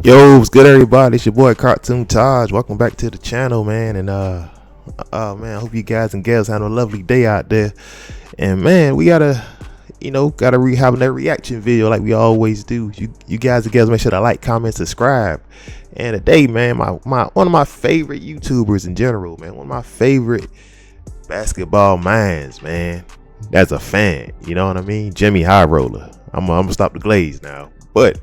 Yo, what's good, everybody? It's your boy CartoonTaj. Welcome back to the channel, man. And man, I hope you guys and gals have a lovely day out there. And man, we gotta have that reaction video like we always do. You guys and gals, make sure to like, comment, subscribe. And today, man, one of my favorite YouTubers in general, man, one of my favorite basketball minds, man. As a fan, you know what I mean? JxmyHihroller. I'm gonna stop the glaze now, but.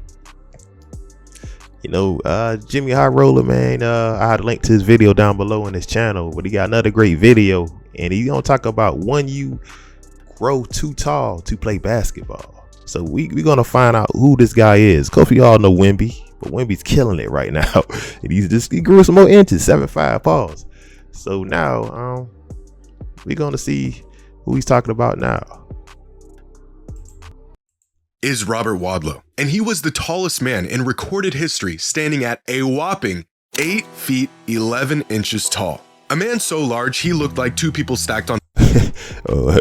JxmyHihroller, man, I had a link to his video down below in his channel, but he got another great video, and he's gonna talk about when you grow too tall to play basketball. So we're gonna find out who this guy is. Cause we all know Wemby, but Wemby's killing it right now. And he grew some more inches, 7'5" pause. So now we're gonna see who he's talking about now. Is Robert Wadlow, and he was the tallest man in recorded history, standing at a whopping 8 feet 11 inches tall. A man so large he looked like two people stacked on. So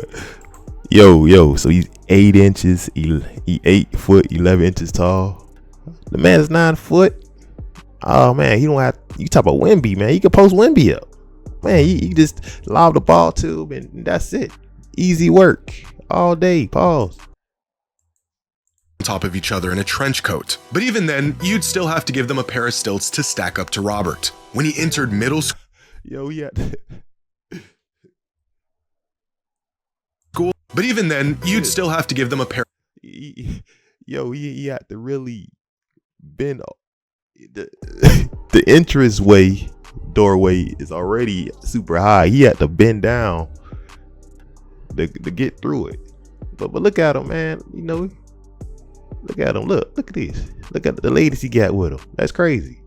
he's 8 inches, he 8 foot 11 inches tall. The man is 9 foot. Oh man, he don't have. You talk about Wemby, man. You can post Wemby up, man. You just lob the ball to him, and that's it. Easy work all day. Pause. Top of each other in a trench coat. But even then, you'd still have to give them a pair of stilts to stack up to Robert. When he entered middle school, but even then, you'd still have to give them a pair. He had to really bend. The entrance doorway is already super high. He had to bend down to get through it. But look at him, man. Look at him. Look at this. Look at the ladies he got with him. That's crazy.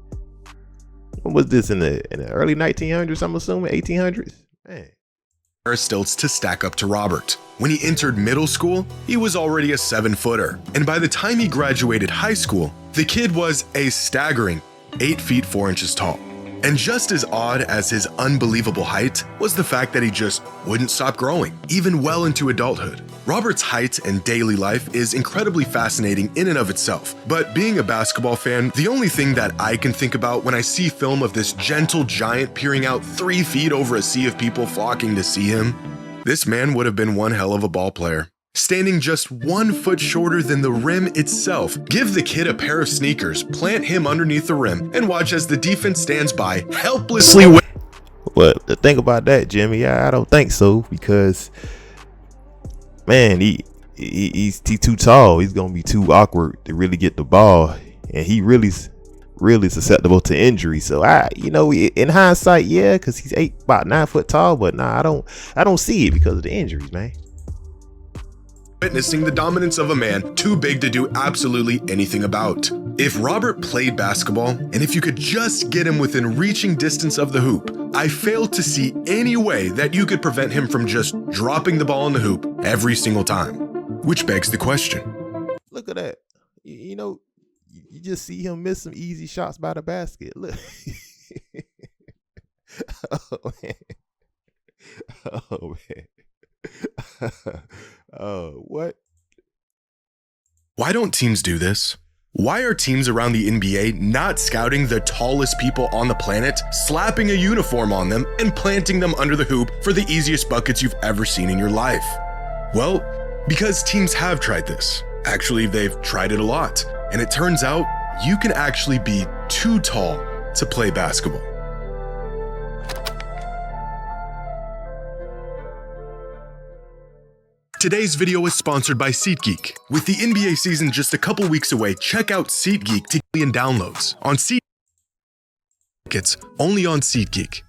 When was this, in the early 1900s? I'm assuming 1800s. Man. Stilts to stack up to Robert. When he entered middle school, he was already a 7-footer, and by the time he graduated high school, the kid was a staggering 8 feet 4 inches tall. And just as odd as his unbelievable height was the fact that he just wouldn't stop growing, even well into adulthood. Robert's height and daily life is incredibly fascinating in and of itself, but being a basketball fan, the only thing that I can think about when I see film of this gentle giant peering out 3 feet over a sea of people flocking to see him, this man would have been one hell of a ball player. Standing just 1 foot shorter than the rim itself, give the kid a pair of sneakers, plant him underneath the rim, and watch as the defense stands by helplessly. Well, the thing about that, Jimmy, I don't think so, because man, he's too tall. He's gonna be too awkward to really get the ball, and he really susceptible to injury. So in hindsight, yeah, because he's about 9 foot tall, but nah, I don't see it because of the injuries, man. Witnessing the dominance of a man too big to do absolutely anything about. If Robert played basketball, and if you could just get him within reaching distance of the hoop, I fail to see any way that you could prevent him from just dropping the ball in the hoop every single time. Which begs the question. Look at that. You just see him miss some easy shots by the basket. Look. Oh, man. Oh, man. What? Why don't teams do this? Why are teams around the NBA not scouting the tallest people on the planet, slapping a uniform on them, and planting them under the hoop for the easiest buckets you've ever seen in your life? Well, because teams have tried this. Actually, they've tried it a lot. And it turns out you can actually be too tall to play basketball. Today's video is sponsored by SeatGeek. With the NBA season just a couple weeks away, check out SeatGeek to million downloads on only on SeatGeek.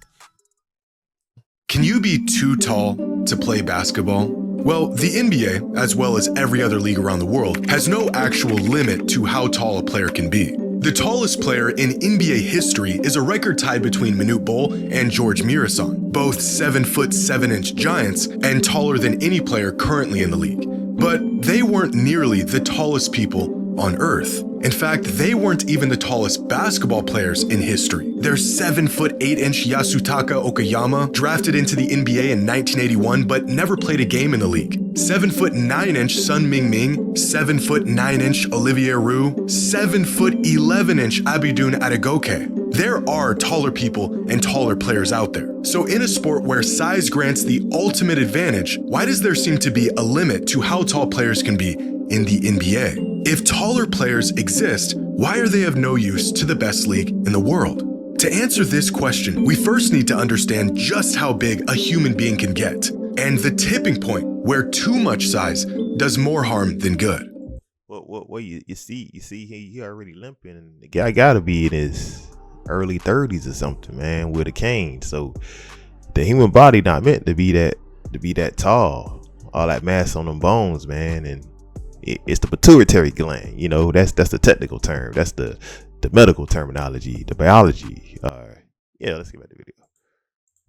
Can you be too tall to play basketball? Well, the NBA, as well as every other league around the world, has no actual limit to how tall a player can be. The tallest player in NBA history is a record tied between Manute Bol and George Mirasan, both 7 foot 7 inch giants and taller than any player currently in the league. But they weren't nearly the tallest people on Earth. In fact, they weren't even the tallest basketball players in history. There's 7'8" Yasutaka Okayama, drafted into the NBA in 1981 but never played a game in the league. 7'9" Sun Mingming, 7'9" Olivier Roux, 7'11" Abidun Adegoke. There are taller people and taller players out there. So in a sport where size grants the ultimate advantage, why does there seem to be a limit to how tall players can be in the NBA? If taller players exist, why are they of no use to the best league in the world? To answer this question, we first need to understand just how big a human being can get, and the tipping point where too much size does more harm than good. Well, you see, he already limping, and the guy gotta be in his early 30s or something, man, with a cane. So the human body not meant to be that tall, all that mass on them bones, man. And it's the pituitary gland, you know, that's the technical term, that's the medical terminology, the biology. Yeah, let's get back to the video.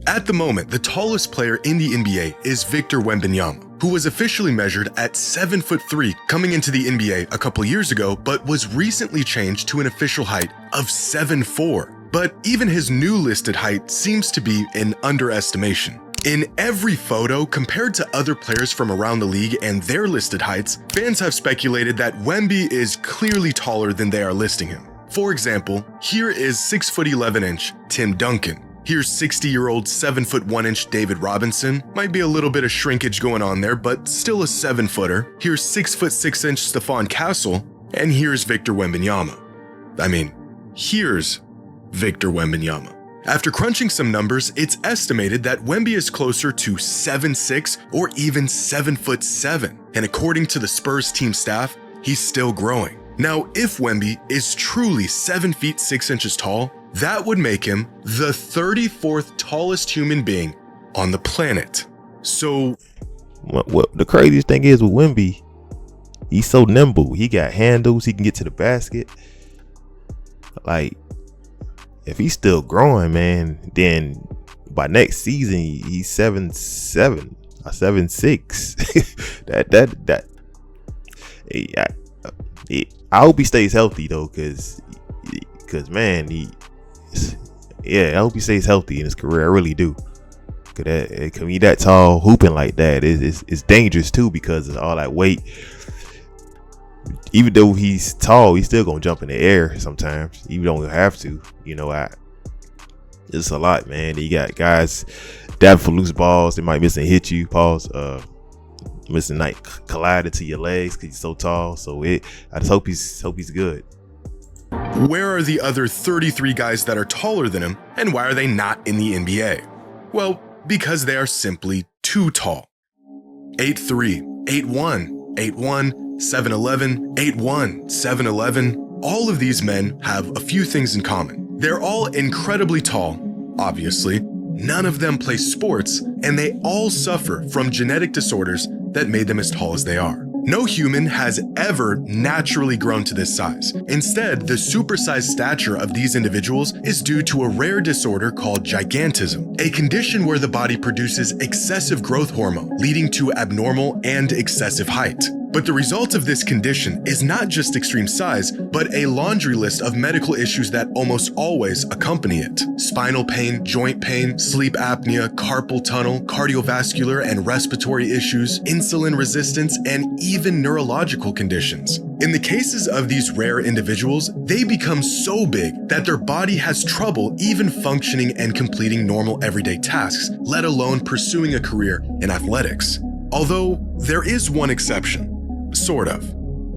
At the moment, the tallest player in the NBA is Victor Wembanyama, who was officially measured at 7'3" coming into the NBA a couple years ago, but was recently changed to an official height of 7'4". But even his new listed height seems to be an underestimation. In every photo, compared to other players from around the league and their listed heights, fans have speculated that Wemby is clearly taller than they are listing him. For example, here is 6'11" Tim Duncan. Here's 60-year-old 7'1" David Robinson. Might be a little bit of shrinkage going on there, but still a 7-footer. Here's 6'6" Stephon Castle, and here's Victor Wembanyama. Here's Victor Wembanyama. After crunching some numbers, it's estimated that Wemby is closer to 7'6" or even 7'7", and according to the Spurs team staff, he's still growing. Now, if Wemby is truly 7 feet 6 inches tall, that would make him the 34th tallest human being on the planet. So, what the craziest thing is with Wemby, he's so nimble. He got handles. He can get to the basket. Like, if he's still growing, man, then by next season he's 7'7" or 7'6". I hope he stays healthy though, cause man, I hope he stays healthy in his career. I really do. Cause that, can be that tall, hooping like that is dangerous too, because of all that weight. Even though he's tall, he's still gonna jump in the air sometimes. You don't have to, you know. It's a lot, man. You got guys dabbing for loose balls. They might miss and hit you. Missing, like, collide into your legs because he's so tall. So I just hope he's good. Where are the other 33 guys that are taller than him, and why are they not in the NBA? Well, because they are simply too tall. 8'3", 8'1", 8'1", 7'11", 8'1", 7'11". All of these men have a few things in common. They're all incredibly tall, obviously. None of them play sports, and they all suffer from genetic disorders that made them as tall as they are. No human has ever naturally grown to this size. Instead, the supersized stature of these individuals is due to a rare disorder called gigantism, a condition where the body produces excessive growth hormone, leading to abnormal and excessive height. But the result of this condition is not just extreme size, but a laundry list of medical issues that almost always accompany it. Spinal pain, joint pain, sleep apnea, carpal tunnel, cardiovascular and respiratory issues, insulin resistance, and even neurological conditions. In the cases of these rare individuals, they become so big that their body has trouble even functioning and completing normal everyday tasks, let alone pursuing a career in athletics. Although, there is one exception. Sort of.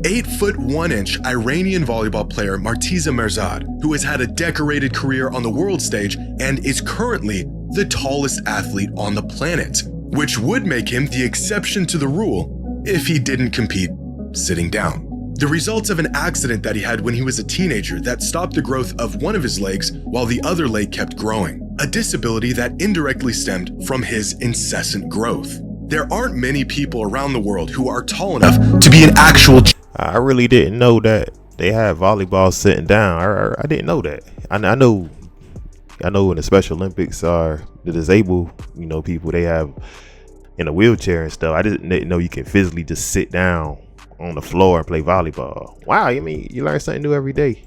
8'1" Iranian volleyball player Martiza Merzad, who has had a decorated career on the world stage and is currently the tallest athlete on the planet, which would make him the exception to the rule if he didn't compete sitting down. The results of an accident that he had when he was a teenager that stopped the growth of one of his legs while the other leg kept growing, a disability that indirectly stemmed from his incessant growth. There aren't many people around the world who are tall enough to be an actual... I really didn't know that they have volleyball sitting down. I didn't know that. I know in the Special Olympics are the disabled, people they have in a wheelchair and stuff. I didn't know you can physically just sit down on the floor and play volleyball. Wow, you mean you learn something new every day.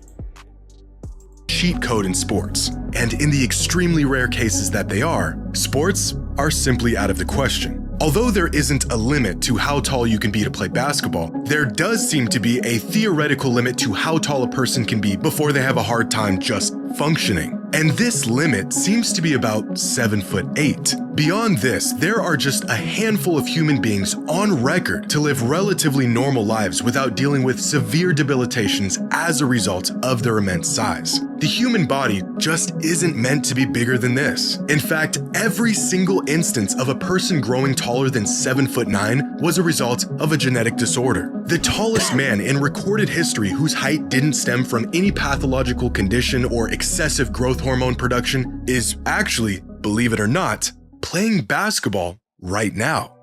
Cheat code in sports, and in the extremely rare cases that they are, sports are simply out of the question. Although there isn't a limit to how tall you can be to play basketball, there does seem to be a theoretical limit to how tall a person can be before they have a hard time just functioning. And this limit seems to be about 7'8". Beyond this, there are just a handful of human beings on record to live relatively normal lives without dealing with severe debilitations as a result of their immense size. The human body just isn't meant to be bigger than this. In fact, every single instance of a person growing taller than 7'9" was a result of a genetic disorder. The tallest man in recorded history whose height didn't stem from any pathological condition or excessive growth hormone production is actually, believe it or not, playing basketball right now.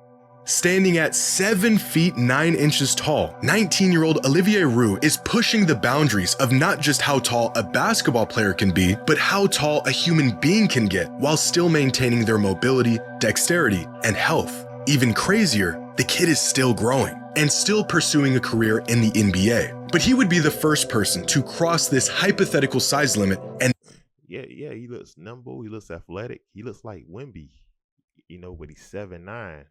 Standing at 7 feet 9 inches tall, 19-year-old Olivier Roux is pushing the boundaries of not just how tall a basketball player can be, but how tall a human being can get while still maintaining their mobility, dexterity, and health. Even crazier, the kid is still growing and still pursuing a career in the NBA. But he would be the first person to cross this hypothetical size limit and Yeah, he looks nimble, he looks athletic, he looks like Wemby, but he's 7'9".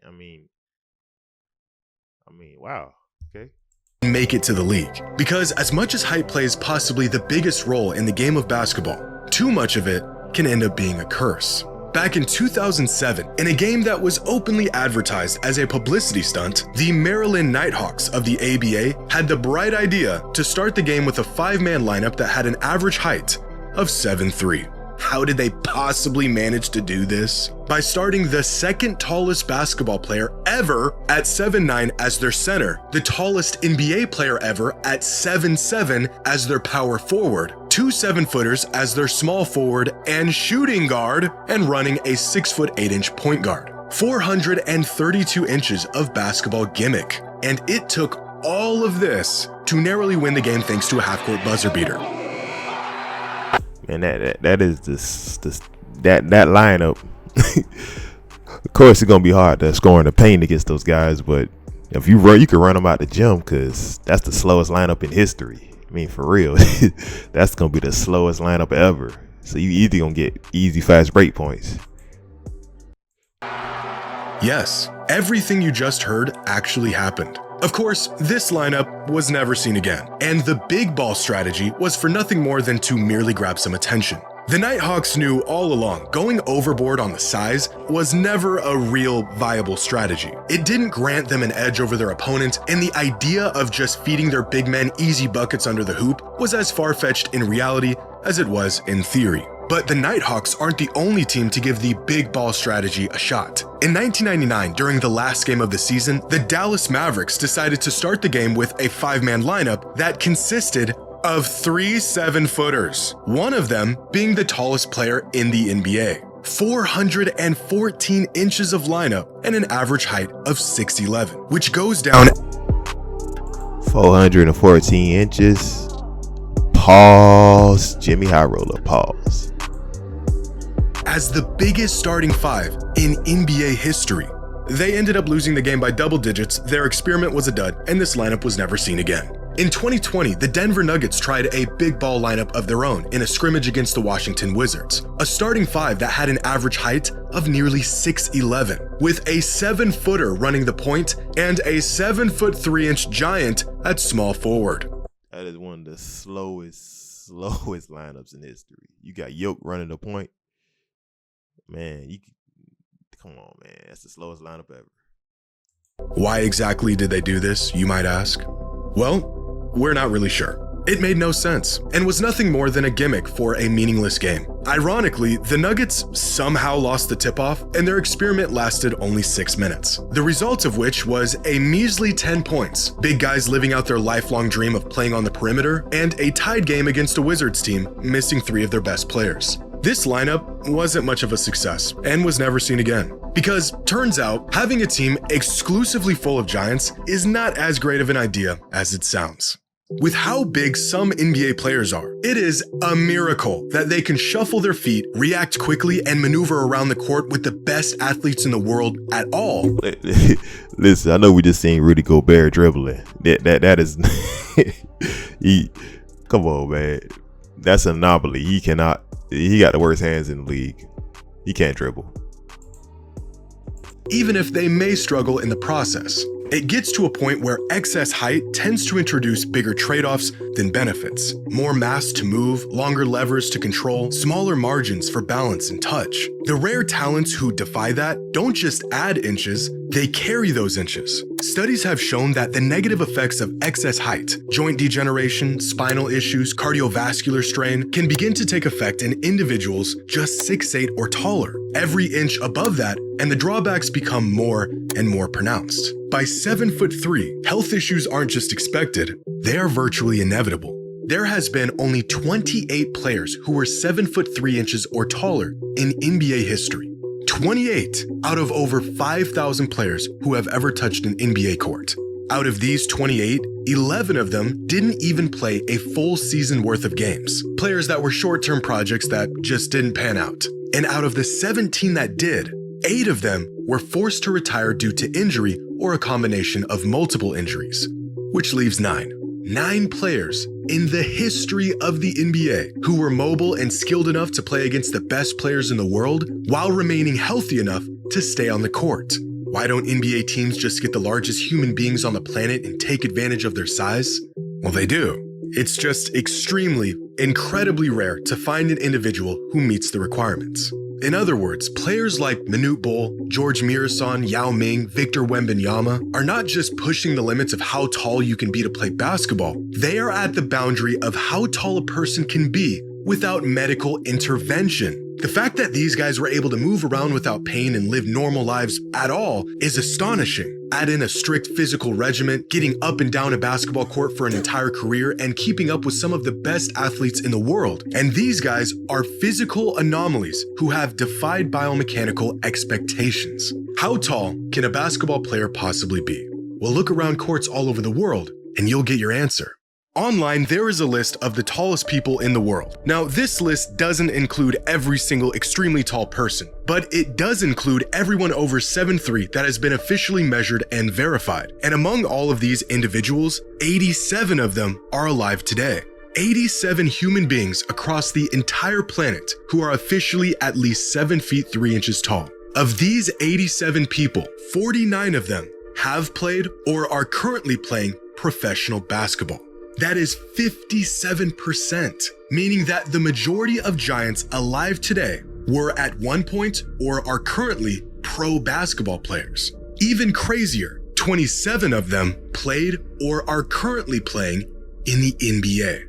I mean, wow, okay. make it to the league. Because as much as height plays possibly the biggest role in the game of basketball, too much of it can end up being a curse. Back in 2007, in a game that was openly advertised as a publicity stunt, the Maryland Nighthawks of the ABA had the bright idea to start the game with a 5-man lineup that had an average height of 7'3". How did they possibly manage to do this? By starting the second tallest basketball player ever at 7'9" as their center, the tallest NBA player ever at 7'7" as their power forward, 2 7-footers as their small forward and shooting guard, and running a 6'8" point guard. 432 inches of basketball gimmick. And it took all of this to narrowly win the game thanks to a half-court buzzer beater. And that is that lineup. Of course, it's gonna be hard to score in the paint against those guys, but if you run, you can run them out the gym because that's the slowest lineup in history. I mean, for real, that's gonna be the slowest lineup ever. So you either gonna get easy, fast break points. Yes, everything you just heard actually happened. Of course, this lineup was never seen again, and the big ball strategy was for nothing more than to merely grab some attention. The Nighthawks knew all along going overboard on the size was never a real viable strategy. It didn't grant them an edge over their opponent, and the idea of just feeding their big men easy buckets under the hoop was as far-fetched in reality as it was in theory. But the Nighthawks aren't the only team to give the big ball strategy a shot. In 1999, during the last game of the season, the Dallas Mavericks decided to start the game with a 5-man lineup that consisted of 3 7-footers, one of them being the tallest player in the NBA. 414 inches of lineup and an average height of 6'11", which goes down 414 inches. Pause. JxmyHihroller, pause. As the biggest starting 5 in NBA history. They ended up losing the game by double digits, their experiment was a dud, and this lineup was never seen again. In 2020, the Denver Nuggets tried a big ball lineup of their own in a scrimmage against the Washington Wizards, a starting 5 that had an average height of nearly 6'11", with a 7-footer running the point and a 7'3" giant at small forward. That is one of the slowest lineups in history. You got Yoke running the point. Man, come on, man. That's the slowest lineup ever. Why exactly did they do this, you might ask? Well, we're not really sure. It made no sense and was nothing more than a gimmick for a meaningless game. Ironically, the Nuggets somehow lost the tip-off and their experiment lasted only 6 minutes. The result of which was a measly 10 points, big guys living out their lifelong dream of playing on the perimeter, and a tied game against a Wizards team missing 3 of their best players. This lineup wasn't much of a success and was never seen again. Because turns out, having a team exclusively full of giants is not as great of an idea as it sounds. With how big some NBA players are, it is a miracle that they can shuffle their feet, react quickly, and maneuver around the court with the best athletes in the world at all. Listen, I know we just seen Rudy Gobert dribbling. That is come on, man. That's an anomaly. He got the worst hands in the league. He can't dribble. Even if they may struggle in the process, it gets to a point where excess height tends to introduce bigger trade-offs than benefits. More mass to move, longer levers to control, smaller margins for balance and touch. The rare talents who defy that don't just add inches, they carry those inches. Studies have shown that the negative effects of excess height, joint degeneration, spinal issues, cardiovascular strain, can begin to take effect in individuals just 6'8" or taller. Every inch above that, and the drawbacks become more and more pronounced. By 7'3", health issues aren't just expected, they are virtually inevitable. There has been only 28 players who were 7'3" inches or taller in NBA history. 28 out of over 5,000 players who have ever touched an NBA court. Out of these 28, 11 of them didn't even play a full season worth of games. Players that were short-term projects that just didn't pan out. And out of the 17 that did, 8 of them were forced to retire due to injury or a combination of multiple injuries, which leaves 9. 9 players in the history of the NBA who were mobile and skilled enough to play against the best players in the world while remaining healthy enough to stay on the court. Why don't NBA teams just get the largest human beings on the planet and take advantage of their size? Well, they do. It's just incredibly rare to find an individual who meets the requirements. In other words, players like Manute Bol, George Mirasan, Yao Ming, Victor Wembanyama are not just pushing the limits of how tall you can be to play basketball. They are at the boundary of how tall a person can be without medical intervention. The fact that these guys were able to move around without pain and live normal lives at all is astonishing. Add in a strict physical regimen, getting up and down a basketball court for an entire career, and keeping up with some of the best athletes in the world. And these guys are physical anomalies who have defied biomechanical expectations. How tall can a basketball player possibly be? Well, look around courts all over the world, and you'll get your answer. Online, there is a list of the tallest people in the world. Now, this list doesn't include every single extremely tall person, but it does include everyone over 7'3" that has been officially measured and verified. And among all of these individuals, 87 of them are alive today. 87 human beings across the entire planet who are officially at least 7'3" tall. Of these 87 people, 49 of them have played or are currently playing professional basketball. That is 57%, meaning that the majority of giants alive today were at one point or are currently pro basketball players. Even crazier, 27 of them played or are currently playing in the NBA.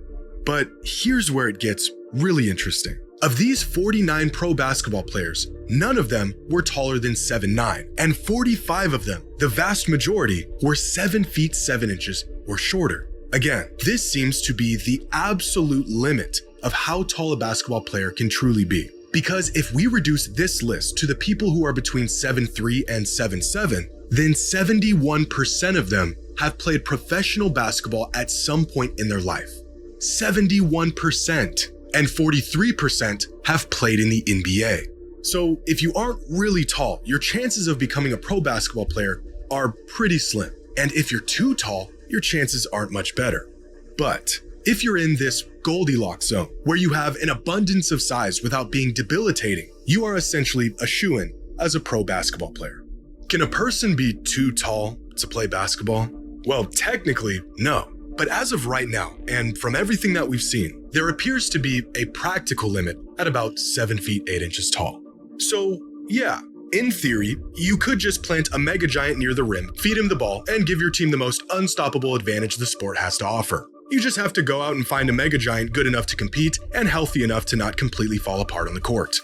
But here's where it gets really interesting. Of these 49 pro basketball players, none of them were taller than 7'9", and 45 of them, the vast majority, were 7 feet 7 inches or shorter. Again, this seems to be the absolute limit of how tall a basketball player can truly be. Because if we reduce this list to the people who are between 7'3" and 7'7", then 71% of them have played professional basketball at some point in their life. 71%. And 43% have played in the NBA. So if you aren't really tall, your chances of becoming a pro basketball player are pretty slim. And if you're too tall, your chances aren't much better. But if you're in this Goldilocks zone, where you have an abundance of size without being debilitating, you are essentially a shoo-in as a pro basketball player. Can a person be too tall to play basketball? Well, technically, no. But as of right now, and from everything that we've seen, there appears to be a practical limit at about 7 feet 8 inches tall. So yeah, in theory, you could just plant a mega giant near the rim, feed him the ball, and give your team the most unstoppable advantage the sport has to offer. You just have to go out and find a mega giant good enough to compete and healthy enough to not completely fall apart on the court.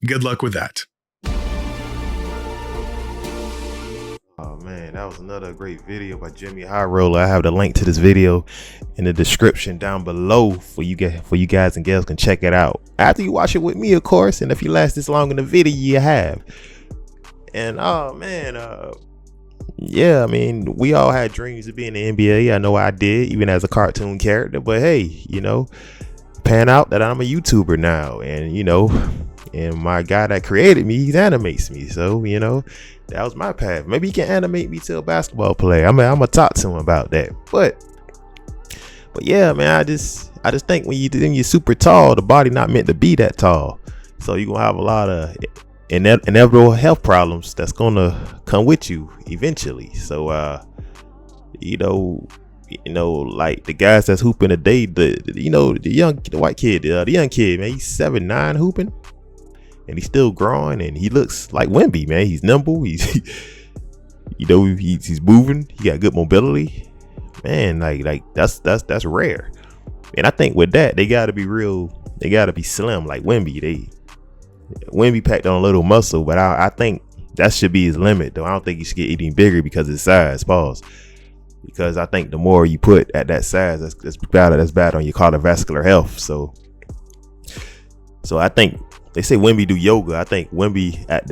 Good luck with that. Oh man, that was another great video by JxmyHihroller. I have the link to this video in the description down below for you guys and gals can check it out after you watch it with me, of course. And if you last this long in the video, you have. And oh man, yeah, I mean, we all had dreams of being in the NBA. I know I did, even as a cartoon character. But hey, pan out that I'm a YouTuber now, and and my guy that created me, he animates me. So that was my path. Maybe he can animate me to a basketball player. I'm gonna talk to him about that. But yeah, man, I just think when you're super tall, the body not meant to be that tall. So you're gonna have a lot of inevitable health problems that's gonna come with you eventually. So like the guys that's hooping today, the white kid, the young kid, man, he's 7'9" hooping, and he's still growing, and he looks like Wemby, man. He's nimble, he's he's moving, he got good mobility, man. Like that's rare. And I think with that, they gotta be slim like Wemby. Wemby packed on a little muscle, but I think that should be his limit, though. I don't think he should get any bigger because of his size. Pause. Because I think the more you put at that size, that's bad on your cardiovascular health. So I think they say Wemby do yoga. I think Wemby at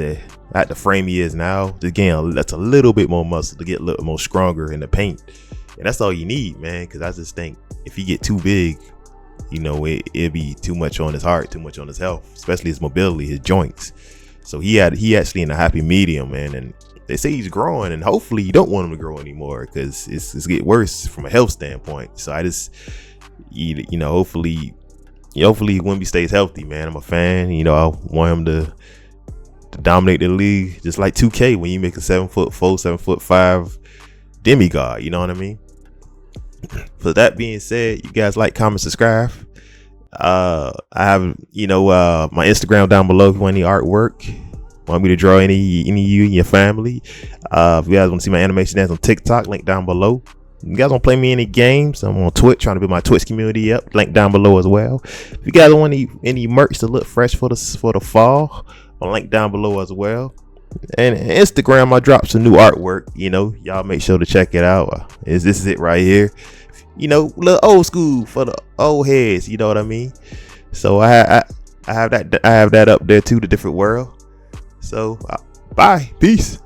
the frame he is now, again, that's a little bit more muscle to get a little more stronger in the paint, and that's all you need, man. Because I just think if he get too big, it'd be too much on his heart, too much on his health, especially his mobility, his joints. So he actually in a happy medium, man. And they say he's growing, and hopefully you don't want him to grow anymore, because it's get worse from a health standpoint. So I just, hopefully Wemby stays healthy, man. I'm a fan. I want him to dominate the league, just like 2K when you make a 7'4", 7'5" demigod. You know what I mean? So that being said, you guys like, comment, subscribe. I have my Instagram down below if you want any artwork, want me to draw any of you and your family. If you guys want to see my animation dance on TikTok, link down below. You guys want to play me any games, I'm on Twitch, trying to build my Twitch community up, link down below as well. If you guys want any merch to look fresh for the fall, I'll link down below as well. And Instagram, I dropped some new artwork. Y'all make sure to check it out. This is it right here. Little old school for the old heads. You know what I mean? So I have that up there too, the different world. So bye, peace.